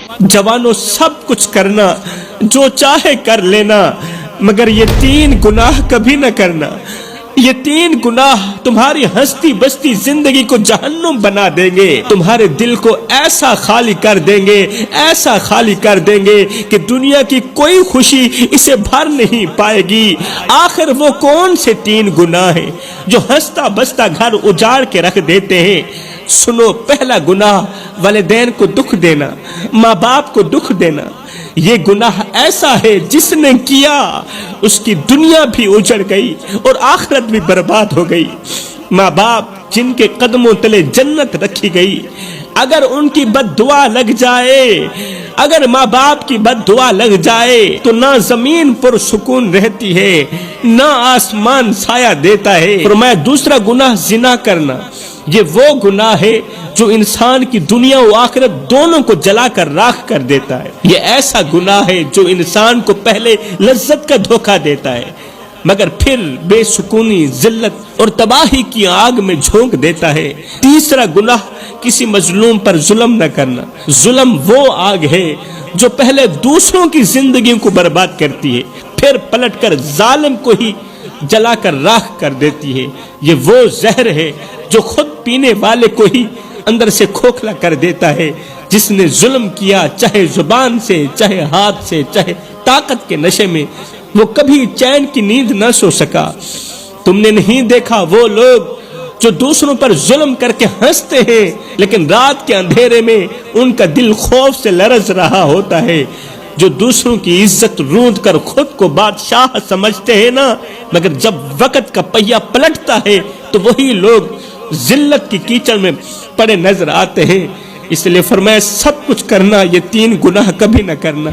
جوانوں سب کچھ کرنا، جو چاہے کر لینا، مگر یہ 3 گناہ کبھی نہ کرنا۔ یہ 3 گناہ تمہاری ہستی بستی زندگی کو جہنم بنا دیں گے، تمہارے دل کو ایسا خالی کر دیں گے، ایسا خالی کر دیں گے کہ دنیا کی کوئی خوشی اسے بھر نہیں پائے گی۔ آخر وہ کون سے 3 گناہ ہیں جو ہنستا بستا گھر اجاڑ کے رکھ دیتے ہیں؟ سنو، پہلا گناہ والدین کو دکھ دینا، ماں باپ کو دکھ دینا۔ یہ گناہ ایسا ہے جس نے کیا اس کی دنیا بھی اجڑ گئی اور آخرت بھی برباد ہو گئی۔ ماں باپ جن کے قدموں تلے جنت رکھی گئی، اگر ان کی بد دعا لگ جائے، اگر ماں باپ کی بد دعا لگ جائے تو نہ زمین پر سکون رہتی ہے، نہ آسمان سایہ دیتا ہے۔ فرمایا دوسرا گناہ زنا کرنا۔ یہ وہ گناہ ہے جو انسان کی دنیا و آخرت دونوں کو جلا کر راکھ کر دیتا ہے۔ یہ ایسا گناہ ہے جو انسان کو پہلے لذت کا دھوکہ دیتا ہے، مگر پھر بے سکونی، ذلت اور تباہی کی آگ میں جھونک دیتا ہے۔ تیسرا گناہ کسی مظلوم پر ظلم نہ کرنا۔ ظلم وہ آگ ہے جو پہلے دوسروں کی زندگیوں کو برباد کرتی ہے، پھر پلٹ کر ظالم کو ہی جلا کر راکھ کر دیتی ہے۔ یہ وہ زہر ہے جو خود پینے والے کو ہی اندر سے کھوکھلا کر دیتا ہے۔ جس نے ظلم کیا، چاہے زبان سے، چاہے ہاتھ سے، چاہے طاقت کے نشے میں، وہ کبھی چین کی نیند نہ سو سکا۔ تم نے نہیں دیکھا وہ لوگ جو دوسروں پر ظلم کر کے ہنستے ہیں، لیکن رات کے اندھیرے میں ان کا دل خوف سے لرز رہا ہوتا ہے، جو دوسروں کی عزت روند کر خود کو بادشاہ سمجھتے ہیں نا، مگر جب وقت کا پہیہ پلٹتا ہے تو وہی لوگ ذلت کی کیچڑ میں پڑے نظر آتے ہیں۔ اس لیے فرمایا سب کچھ کرنا، یہ 3 گناہ کبھی نہ کرنا۔